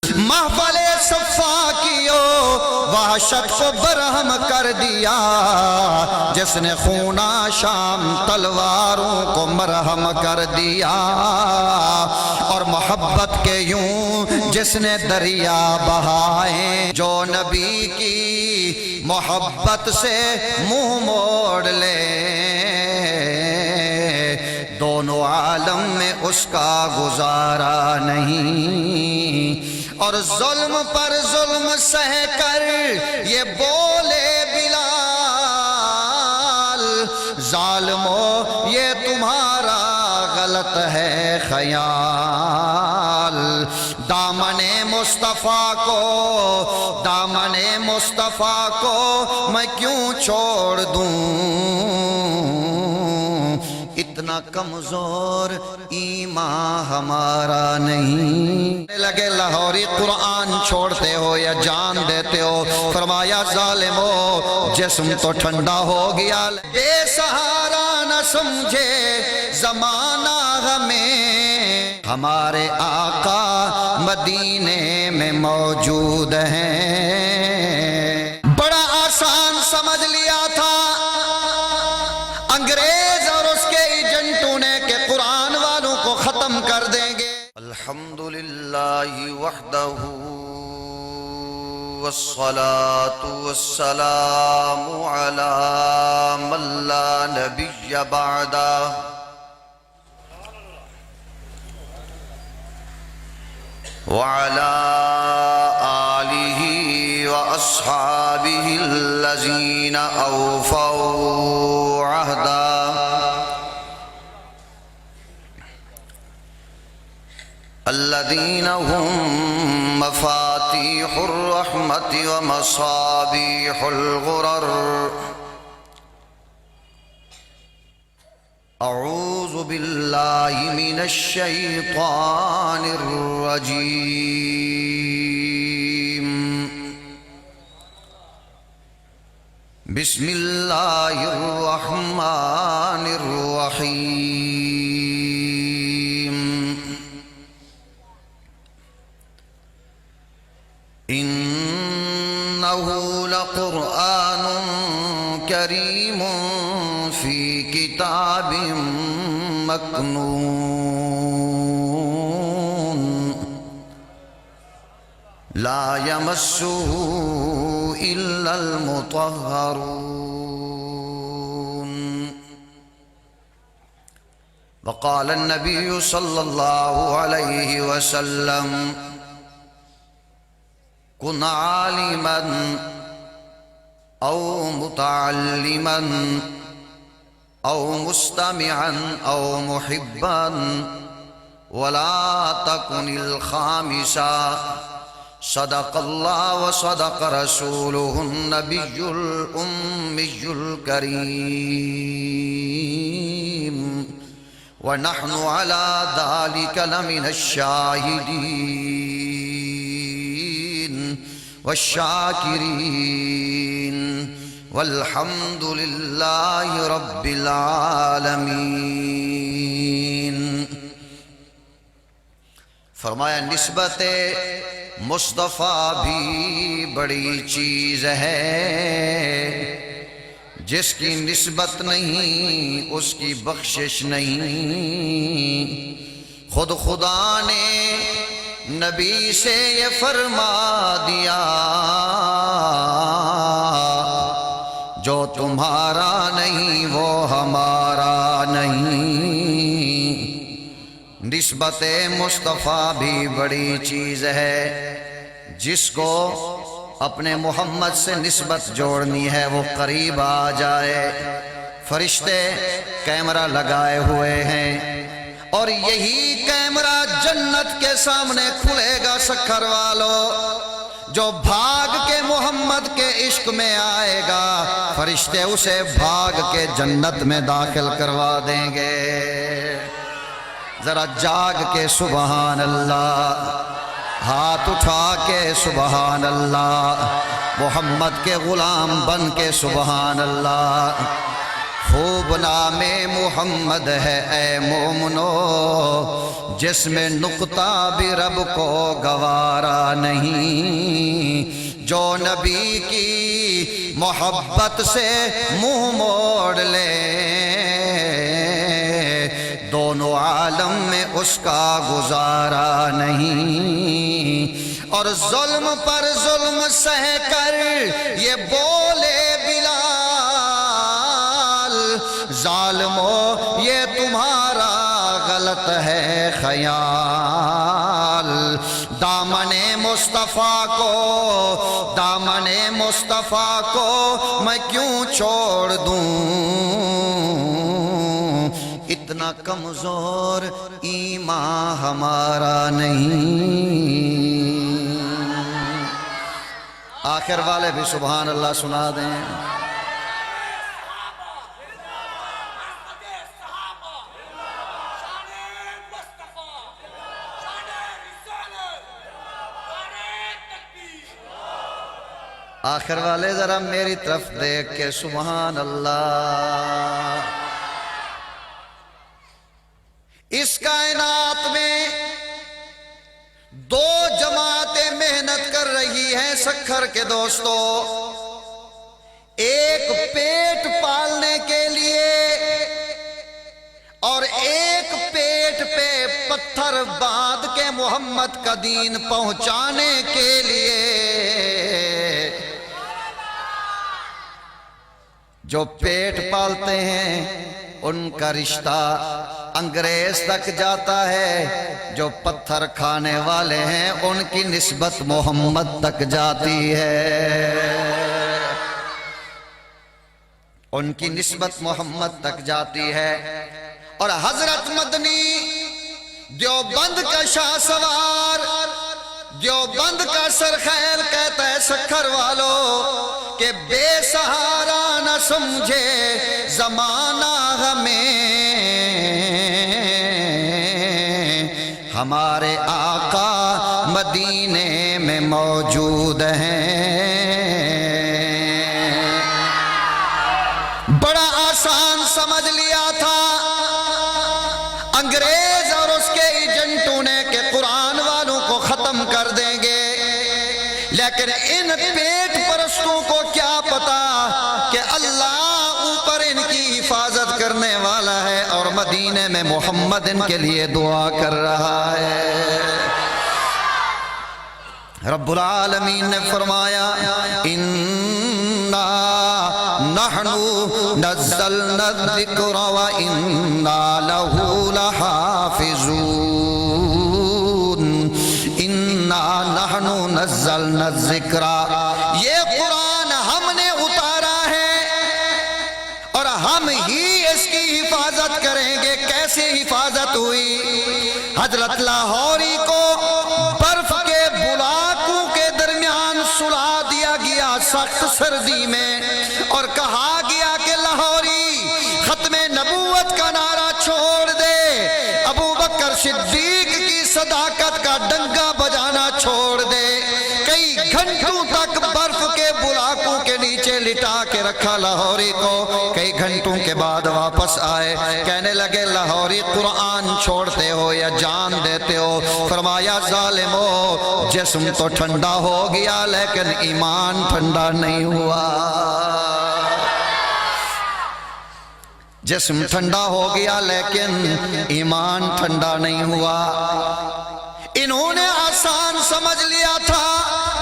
محفل صفا کیو وحشت کو برہم کر دیا، جس نے خونہ شام تلواروں کو مرہم کر دیا، اور محبت کے یوں جس نے دریا بہائے، جو نبی کی محبت سے منہ موڑ لے، دونوں عالم میں اس کا گزارا نہیں۔ اور ظلم پر ظلم سہ کر یہ بولے بلال، ظالمو یہ تمہارا غلط ہے خیال، دامن مصطفیٰ کو میں کیوں چھوڑ دوں، اتنا کمزور ایمان ہمارا نہیں۔ لگے لاہوری قرآن چھوڑتے ہو یا جان دیتے ہو، فرمایا ظالمو جسم تو ٹھنڈا ہو گیا، بے سہارا نہ سمجھے زمانہ ہمیں، ہمارے آقا مدینے میں موجود ہیں۔ بڑا آسان سمجھ لیا تھا انگریز اور اس کے ایجنٹوں نے کہ قرآن والوں کو ختم کر دیں گے۔ الحمدللہ وحدہ والصلاة والسلام علی من لا نبی بعدہ، وعلى آلہ وأصحابہ الذین أوفوا عہدا، الذین هم مفاتیح الرحمت ومصابیح الغرر۔ اعوذ باللہ من الشیطان الرجیم، بسم اللہ الرحمن الرحیم، انہ لقرآن کریم فی کتاب مکنون، لا یمسہ الا المطہرون۔ وقال النبی صلی اللہ علیہ وسلم، کن عالما او متعلما او مستمعا او محبا، ولا تکن الخامسا، صدق اللہ وصدق رسولہ النبی الأمی الکریم، ونحن على ذلك لمن الشاہدین والشاکرین، والحمد للہ رب العالمین۔ فرمایا نسبت مصطفیٰ بھی بڑی چیز ہے، جس کی نسبت نہیں اس کی بخشش نہیں۔ خود خدا نے نبی سے یہ فرما دیا، جو تمہارا نہیں وہ ہمارا نہیں۔ نسبت مصطفیٰ بھی بڑی چیز ہے، جس کو اپنے محمد سے نسبت جوڑنی ہے وہ قریب آ جائے۔ فرشتے کیمرہ لگائے ہوئے ہیں، اور یہی کیمرہ جنت کے سامنے کھلے گا سکھر والو، جو بھاگ کے محمد کے عشق میں آئے گا، فرشتے اسے بھاگ کے جنت میں داخل کروا دیں گے۔ ذرا جاگ کے سبحان اللہ، ہاتھ اٹھا کے سبحان اللہ، محمد کے غلام بن کے سبحان اللہ، خوب نام محمد ہے اے مومنو، جس میں نقطہ بھی رب کو گوارا نہیں، جو نبی کی محبت سے منہ موڑ لے، دونوں عالم میں اس کا گزارا نہیں۔ اور ظلم پر ظلم سہ کر یہ بولے ظالمو یہ تمہارا غلط ہے خیال، دامن مصطفیٰ کو دامن مصطفیٰ کو میں کیوں چھوڑ دوں، اتنا کمزور ایمان ہمارا نہیں۔ آخر والے بھی سبحان اللہ سنا دیں۔ آخر والے ذرا میری طرف دیکھ کے سبحان اللہ۔ اس کائنات میں دو جماعتیں محنت کر رہی ہیں سکھر کے دوستو، ایک پیٹ پالنے کے لیے اور ایک پیٹ پہ پتھر باندھ کے محمد کا دین پہنچانے کے لیے۔ جو پیٹ پالتے ہیں ان کا رشتہ انگریز تک جاتا ہے، جو پتھر کھانے والے ہیں ان کی نسبت محمد تک جاتی ہے، ان کی نسبت محمد تک جاتی ہے۔ اور حضرت مدنی دیوبند کا شاہ سوار، دیوبند کا سرخیل کہتا ہے سکھر والو کہ بے سہارا نہ سمجھے زمانہ ہمیں، ہمارے آقا مدینے میں موجود ہیں۔ بڑا آسان سمجھ لیا تھا انگریز اور اس کے ایجنٹوں نے کہ قرآن والوں کو ختم کر دیں گے، لیکن ان پیٹ پرستوں کو کیا پتا کہ اللہ اوپر ان کی حفاظت کرنے والا ہے اور مدینے میں محمد ان کے لیے دعا کر رہا ہے۔ رب العالمین نے فرمایا اِنَّا نَحْنُ نَزَّلْنَا الذِّكْرَ وَإِنَّا لَهُ لَحَافِظُونَ، اِنَّا نَحْنُ نَزَّلْنَا الذِّكْرَ، یہ قرآن ہم نے اتارا ہے اور ہم ہی اس کی حفاظت کریں گے۔ کیسے حفاظت ہوئی؟ حضرت لاہوری کو برف کے بلاکوں کے درمیان سلا دیا گیا سخت سردی میں، اور کہا گیا کہ لاہوری ختم نبوت کا نعرہ چھوڑ دے، ابو بکر صدیق کی صداقت کا ڈنگا بجانا چھوڑ دے۔ کئی گھنٹوں تک برف کے بلاکوں کے نیچے لٹا کے رکھا لاہوری کو، کئی گھنٹوں کے بعد واپس آئے، کہنے لگے لاہوری قرآن چھوڑتے ہو یا جان دیتے ہو؟ فرمایا ظالمو جسم تو ٹھنڈا ہو گیا لیکن ایمان ٹھنڈا نہیں ہوا، جسم ٹھنڈا ہو گیا لیکن ایمان ٹھنڈا نہیں ہوا۔ انہوں نے آسان سمجھ لیا تھا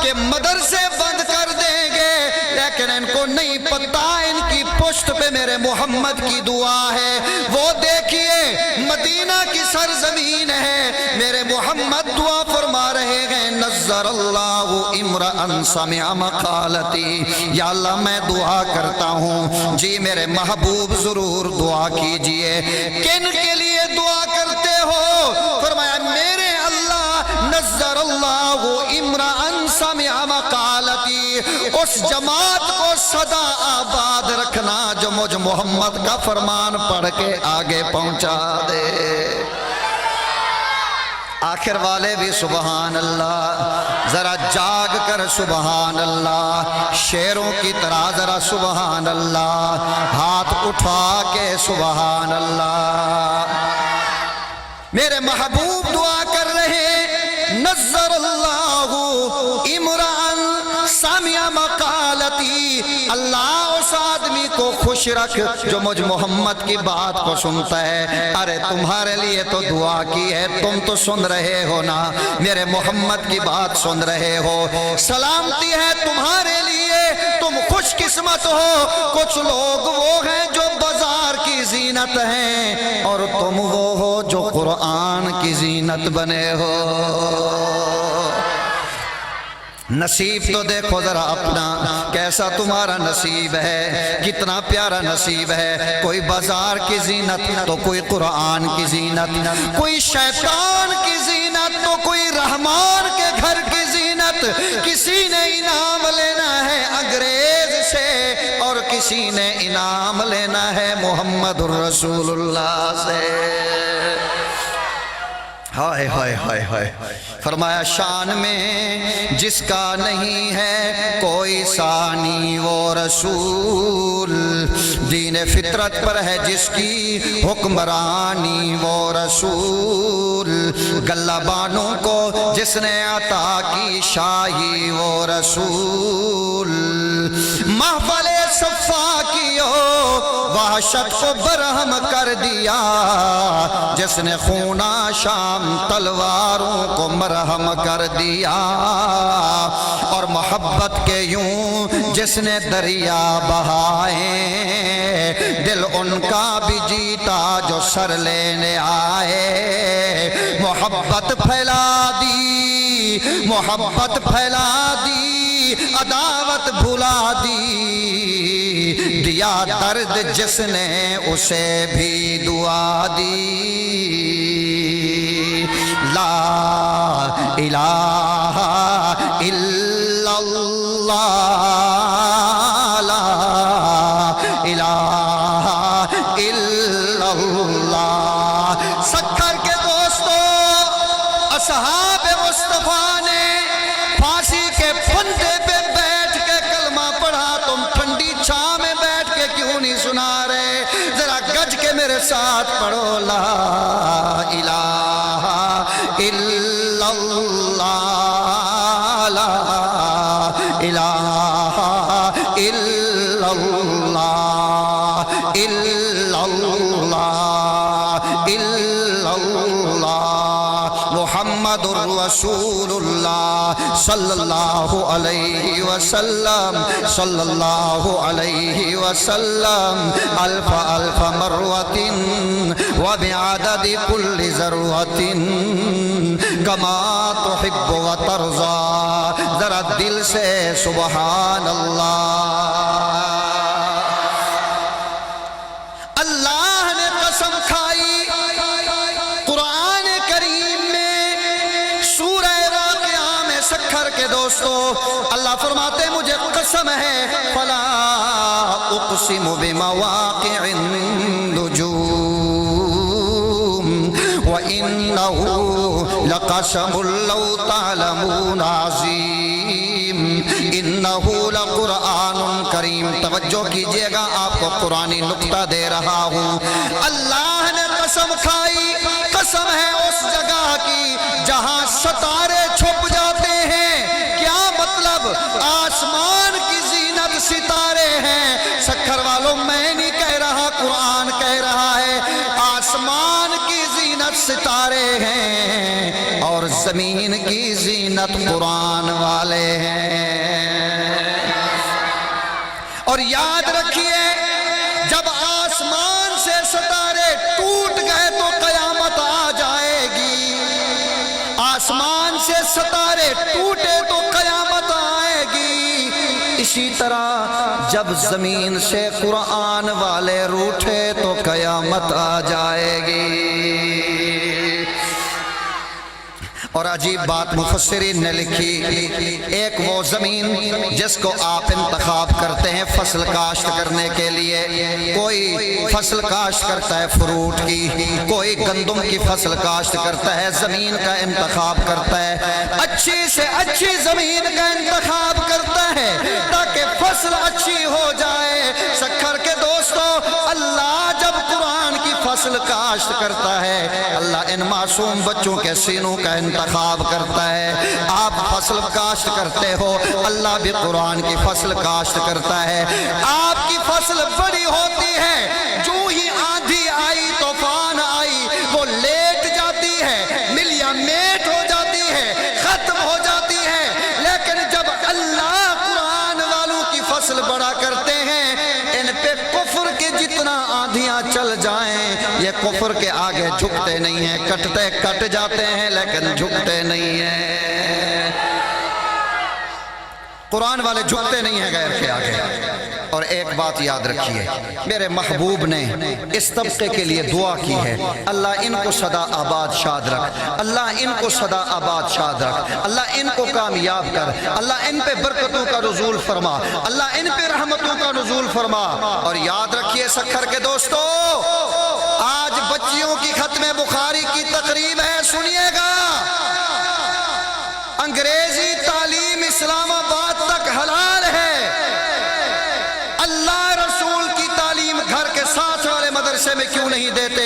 کہ مدرسے بند کر دیں گے، لیکن ان کو نہیں پتا ان کی پشت پہ میرے محمد کی دعا ہے۔ وہ دیکھیے مدینہ کی سرزمین ہے، میرے محمد دعا فرما رہے ہیں نظر اللہ امرأ سمع مقالتی، یا اللہ میں دعا کرتا ہوں جی میرے محبوب ضرور دعا کیجئے۔ کن کے لیے دعا کرتے ہو؟ فرمایا میرے نظر اللہ امرأ سمع مقالتی، اس جماعت کو سدا آباد رکھنا جو مجھ محمد کا فرمان پڑھ کے آگے پہنچا دے۔ آخر والے بھی سبحان اللہ۔ ذرا جاگ کر سبحان اللہ، شیروں کی طرح ذرا سبحان اللہ، ہاتھ اٹھا کے سبحان اللہ۔ میرے محبوب دعا کر رہے، نظر اللہ امرأً سامع مقالتی، اللہ اس آدمی کو خوش رکھ جو مجھ محمد کی بات کو سنتا ہے۔ ارے تمہارے لیے تو دعا کی ہے، تم تو سن رہے ہو نا، میرے محمد کی بات سن رہے ہو، سلامتی ہے تمہارے لیے، تم خوش قسمت ہو۔ کچھ لوگ وہ ہیں جو بازار کی زینت ہیں، اور تم وہ ہو جو قرآن کی زینت بنے ہو۔ نصیب تو دیکھو ذرا اپنا، کیسا تمہارا نصیب ہے، کتنا پیارا نصیب ہے۔ کوئی بازار کی زینت تو کوئی قرآن کی زینت، کوئی شیطان کی زینت تو کوئی رحمان کے گھر کی زینت۔ کسی نے انعام لینا ہے انگریز سے، اور کسی نے انعام لینا ہے محمد الرسول اللہ سے۔ ہائے ہائے ہائے ہائے، فرمایا شان میں جس کا نہیں ہے کوئی ثانی وہ رسول، دین فطرت پر ہے جس کی حکمرانی وہ رسول، گلہ بانوں کو جس نے عطا کی شاہی وہ رسول، محفل صفا کیو وحشت کو برہم کر دیا، جس نے خونہ شام تلواروں کو مرہم کر دیا، اور محبت کے یوں جس نے دریا بہائے، دل ان کا بھی جیتا جو سر لینے آئے، محبت پھیلا دی، محبت پھیلا دی، عداوت بھلا دی، دیا درد جس نے اسے بھی دعا دی، لا الہ الا اللہ، لا الہ الا اللہ۔ سکر کے دوستو، اصحاب مصطفیٰ نے پھانسی کے پھندے پہ بیٹھ کے کلمہ پڑھا، تم ٹھنڈی چھاں میں بیٹھ کے کیوں نہیں سنا رہے؟ ذرا گج کے میرے ساتھ پڑھو، لا الہ الا اللہ، لا الہ الا اللہ، الا اللہ، الا اللہ، محمد الرسول اللہ صلی اللہ علیہ وسلم، صلی اللہ علیہ وسلم، الف الف مرۃ وبعدد کل ذرۃ کما تحب وترضى، ذرا دل سے سبحان اللہ۔ اللہ نے قسم کھائی قرآن کریم میں سورہ واقعہ میں، سکھر کے دوستو اللہ فرماتے مجھے قسم ہے، فلا اقسم بمواقع النجوم وَإِنَّهُ لَقَسَمٌ لَوْ تَعْلَمُونَ عَظِيمٌ إِنَّهُ لَقُرْآنٌ کریم۔ توجہ کیجئے گا، آپ کو قرآنی نقطہ دے رہا ہوں۔ اللہ نے قسم کھائی، قسم ہے اس جگہ کی جہاں ستارے چھپ جاتے ہیں۔ کیا مطلب؟ آسمان کی زینت ستارے ہیں۔ سکھر والوں میں نہیں کہہ رہا، قرآن کہہ رہا ہے، آسمان کی زینت ستارے ہیں اور زمین کی زینت قرآن والے ہیں۔ اور یاد رکھیے، جب آسمان سے ستارے ٹوٹ گئے تو قیامت آ جائے گی، آسمان سے ستارے ٹوٹے تو قیامت آئے گی۔ اسی طرح جب زمین سے قرآن والے روٹھے تو قیامت آ جائے گی۔ اور عجیب بات مفسرین نے لکھی، ایک وہ زمین جس کو آپ انتخاب کرتے ہیں فصل کاشت کرنے کے لیے، کوئی فصل کاشت کرتا ہے فروٹ کی، کوئی گندم کی فصل کاشت کرتا ہے، زمین کا انتخاب کرتا ہے، اچھی سے اچھی زمین کا انتخاب کرتا ہے تاکہ فصل اچھی ہو جائے۔ سکھر کے دوستو، اللہ جب قرآن کی فصل کاشت کرتا ہے، اللہ ان معصوم بچوں کے سینوں کا انتخاب کرتا ہے۔ آپ فصل کاشت کرتے ہو، اللہ بھی قرآن کی فصل کاشت کرتا ہے۔ آپ کی فصل بڑی ہوتی ہے، جو ہی آندھی آئی طوفان آئی وہ لیٹ جاتی ہے، ملیا میٹ ہو جاتی ہے، ختم ہو جاتی ہے۔ لیکن جب اللہ قرآن والوں کی فصل بڑا کرتے ہیں، ان پہ کفر کے جتنا آندھیاں چل جائیں یہ کفر کے آگے جھکتے نہیں ہیں، کٹتے کٹ جاتے ہیں لیکن جھکتے نہیں ہیں۔ قرآن والے جھکتے نہیں ہیں غیر کے آگے۔ اور ایک بات یاد رکھیے، میرے محبوب نے اس طبقے کے لیے دعا کی ہے، اللہ ان کو سدا آباد شاد رکھ، اللہ ان کو سدا آباد شاد رکھ، اللہ ان کو کامیاب کر، اللہ ان پہ برکتوں کا نزول فرما، اللہ ان پہ رحمتوں کا نزول فرما۔ اور یاد رکھیے سکھر کے دوستو، آج بچیوں کی ختم بخاری کی تقریب ہے، سنیے گا۔ انگریزی تعلیم اسلام آباد تک حلال ہے، اللہ رسول کی تعلیم گھر کے ساتھ والے مدرسے میں کیوں نہیں دیتے؟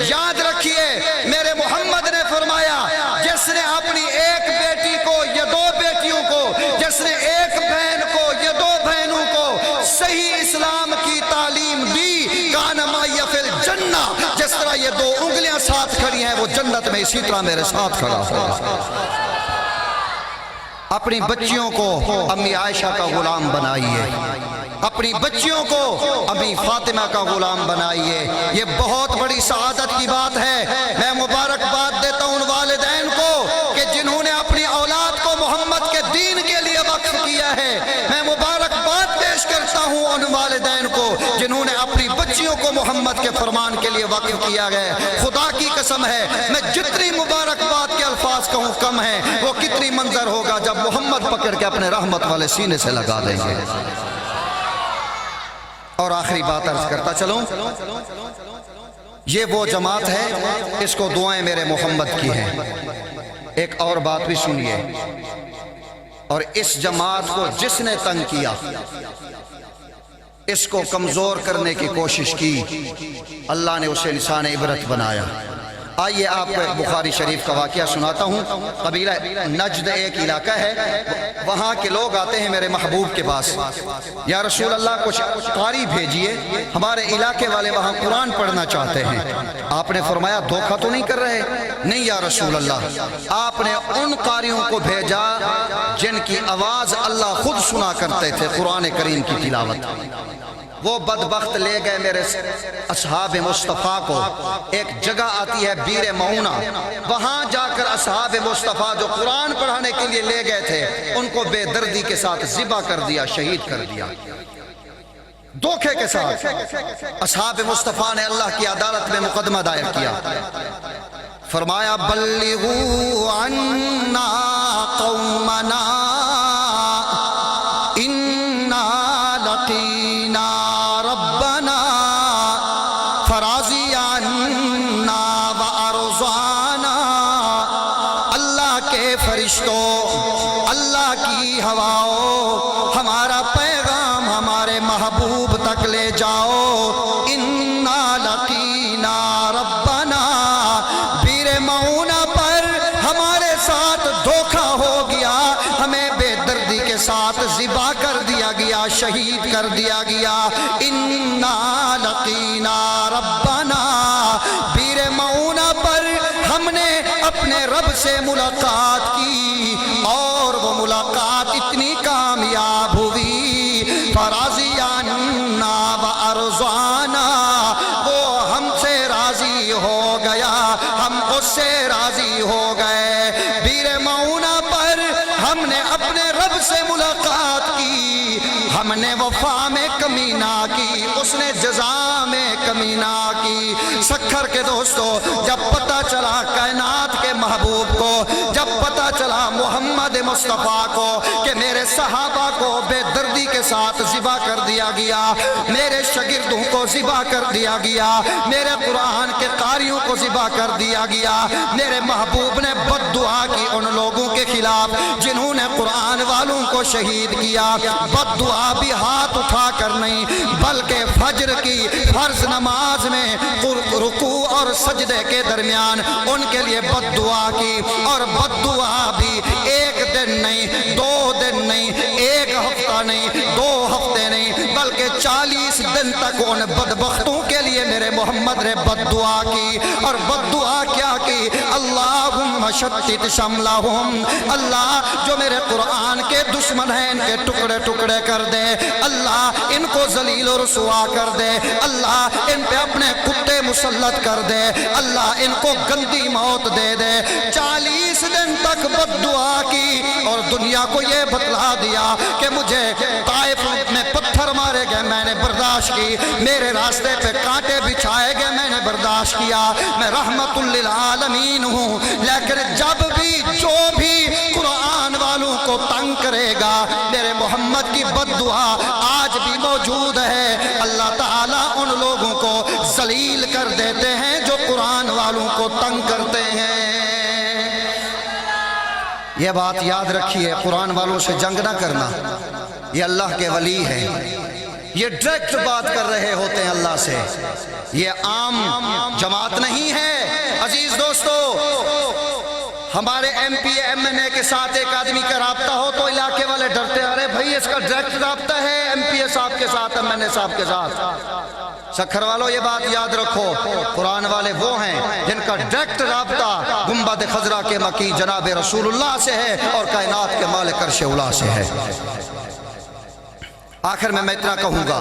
یاد رکھیے، میرے محمد نے فرمایا، جس نے اپنی ایک بیٹی کو یا دو بیٹیوں کو، جس نے ایک بہن کو یا دو بہنوں کو صحیح اسلام کی تعلیم دی، کان معی فی الجنہ، جس طرح یہ دو انگلیاں ساتھ کھڑی ہیں وہ جنت میں اسی طرح میرے ساتھ کھڑا ہوگا۔ اپنی بچیوں کو امی عائشہ کا غلام بنائیے، اپنی بچیوں کو امی فاطمہ کا غلام بنائیے، یہ بہت بڑی سعادت کی بات ہے۔ میں مبارکباد دیتا ہوں ان والدین کو کہ جنہوں نے اپنی اولاد کو محمد کے دین کے لیے وقف کیا ہے۔ میں مبارکباد پیش کرتا ہوں ان والدین کو جنہوں نے اپنی بچیوں کو محمد کے فرمان کے لیے وقف کیا گیا۔ خدا کی قسم ہے، میں جتنی مبارکباد کے الفاظ کہوں کم ہیں، وہ کتنی منظر ہوگا جب محمد پکڑ کے اپنے رحمت والے سینے سے لگا دیں گے۔ اور آخری بات عرض کرتا چلوں، یہ وہ جماعت ہے، اس کو دعائیں میرے محمد کی ہیں۔ ایک اور بات بھی سنیے، اور اس جماعت کو جس نے تنگ کیا، اس کو کمزور کرنے کی کوشش کی، اللہ نے اسے انسان عبرت بنایا۔ آئیے آپ کو ایک بخاری شریف کا واقعہ سناتا ہوں۔ قبیلہ نجد ایک علاقہ ہے، وہاں کے لوگ آتے ہیں میرے محبوب کے پاس، یا رسول اللہ کچھ قاری بھیجئے، ہمارے علاقے والے وہاں قرآن پڑھنا چاہتے ہیں۔ آپ نے فرمایا دھوکہ تو نہیں کر رہے؟ نہیں یا رسول اللہ۔ آپ نے ان قاریوں کو بھیجا جن کی آواز اللہ خود سنا کرتے تھے قرآن کریم کی تلاوت۔ وہ بدبخت لے گئے میرے اصحاب مصطفیٰ کو، ایک جگہ آتی ہے بیر معونہ، وہاں جا کر اصحاب مصطفیٰ جو قرآن پڑھانے کے لیے لے گئے تھے ان کو بے دردی کے ساتھ ذبح کر دیا، شہید کر دیا، دھوکے کے ساتھ۔ اصحاب مصطفیٰ نے اللہ کی عدالت میں مقدمہ دائر کیا، فرمایا بلغوا عنا قومنا انا لقینا ربنا فراضی عنا وارضانا۔ اللہ کے فرشتوں، اللہ کی ہواؤں، ہمارا پیغام ہمارے محبوب تک لے جاؤ، انا لقینا ربنا، بیر معونہ پر ہمارے ساتھ دھوکہ ہو گیا، ہمیں بے دردی کے ساتھ ذبح کر دیا گیا، شہید کر دیا گیا۔ انا لقینا ربنا، بیر معونہ پر ہم نے اپنے رب سے ملاقات کی اور وہ ملاقات اتنی کامیاب ہوئی، فراضی عنا وارضانا، وہ ہم سے راضی ہو گیا، ہم اس سے راضی ہو گئے۔ بیر معونہ پر ہم نے اپنے رب سے ملاقات کی، ہم نے وفا میں کمی نہ کی، اس نے جزا میں کمی نہ کی۔ سکھر کے دوستو، جب پتہ چلا کائنات کے محبوب کو، جب پتہ چلا محمد مصطفیٰ کو کہ میرے صحابہ کو بے دردی کے ساتھ ذبح کر دیا گیا، میرے شاگردوں کو ذبح کر دیا گیا، میرے قرآن کے قاریوں کو ذبح کر دیا گیا، میرے محبوب نے بد دعا کی ان لوگوں کے خلاف جنہوں نے قرآن والوں کو شہید کیا۔ بد دعا بھی ہاتھ اٹھا کر نہیں، بلکہ فجر کی فرض نماز میں رکوع اور سجدے کے درمیان ان کے لیے بد دعا کی، اور بد دعا بھی ایک دن نہیں، 2 دن نہیں، 1 ہفتہ نہیں، 2 ہفتے نہیں، بلکہ 40 دن تک ان بدبختوں کے لیے میرے محمد نے بد دعا کی۔ اور بد دعا کیا کی؟ اللہم شتت شملہم، اللہ جو میرے قرآن کے دشمن ہیں ان کے ٹکڑے ٹکڑے کر دے، اللہ ان کو ذلیل و رسوا کر دے، اللہ ان پہ اپنے کتے مسلط کر دے، اللہ ان کو گندی موت دے دے۔ 40 دن تک بد دعا کی اور دنیا کو یہ بتلا دیا کہ مجھے طائف میں پتھر مارے گئے، میں نے برداشت کی، میرے راستے پہ کانٹے بچھائے گئے، میں نے برداشت کیا، میں رحمت للعالمین ہوں۔ لیکن جب بھی جو بھی قرآن والوں کو تنگ کرے گا، میرے محمد کی بد دعا آج بھی موجود ہے، اللہ تعالیٰ ان لوگوں کو ذلیل کر دیتے ہیں جو قرآن والوں کو تنگ کرتے ہیں۔ یہ بات یاد رکھیے، قرآن والوں سے جنگ نہ کرنا، یہ اللہ کے ولی ہیں، یہ ڈائریکٹ بات کر رہے ہوتے ہیں اللہ سے، یہ عام جماعت نہیں ہے۔ عزیز دوستو، ہمارے ایم پی ایم این اے کے ساتھ ایک آدمی کا رابطہ ہو تو علاقے والے ڈرتے ہیں، ارے بھائی اس کا ڈائریکٹ رابطہ ہے ایم پی اے صاحب کے ساتھ، ایم این اے صاحب کے ساتھ۔ سکھر والوں یہ بات یاد رکھو، قرآن والے وہ ہیں جن کا ڈائریکٹ رابطہ گنبد خضرا کے مکی جناب رسول اللہ سے ہے اور کائنات کے مالک عرش اولا سے ہے۔ آخر میں اتنا کہوں گا،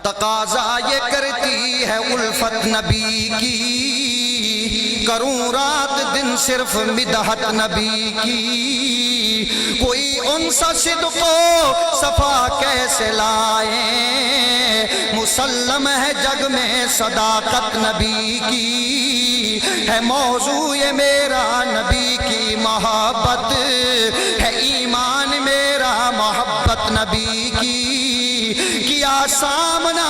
تقاضا یہ کرتی ہے الفت نبی کی، کروں رات دن صرف مدحت نبی کی، کوئی ان سا صدق و صفا کیسے لائیں، مسلم ہے جگ میں صداقت نبی کی، ہے موضوع یہ میرا نبی کی محبت، ہے ایمان میرا محبت نبی کی، کیا سامنا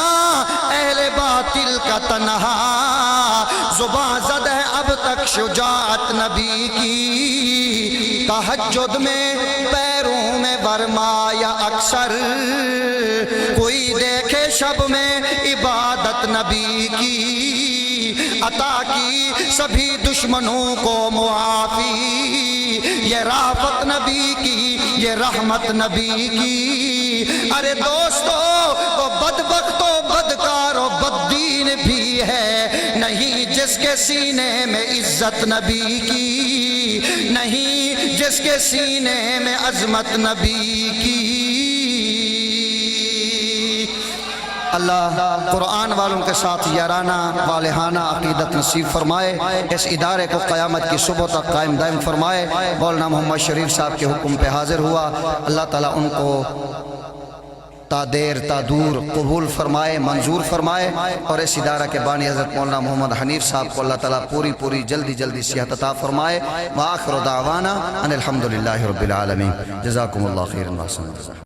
اہل باطل کا تنہا، زباں زد ہے اب تک شجاعت نبی کی، تہجد میں پیروں میں برمایا اکثر، کوئی دیکھے شب میں عبادت نبی کی، عطا کی سبھی دشمنوں کو معافی، یہ رافت نبی کی، یہ رحمت نبی کی۔ ارے دوستو، وہ بدبخت و بدکار و بددین بھی ہے نہیں جس کے سینے میں عزت نبی کی، نہیں جس کے سینے میں عظمت نبی کی۔ اللہ قرآن والوں کے ساتھ یارانہ والہانہ عقیدت نصیب فرمائے، اس ادارے کو قیامت کی صبح تک قائم دائم فرمائے۔ مولانا محمد شریف صاحب کے حکم پہ حاضر ہوا، اللہ تعالیٰ ان کو تا دیر تا دور قبول فرمائے، منظور فرمائے، اور اس ادارہ کے بانی حضرت مولانا محمد حنیف صاحب کو اللہ تعالیٰ پوری جلدی صحت عطا فرمائے۔ وآخر دعوانا ان الحمدللہ رب العالمین۔ جزاکم اللہ خیرا۔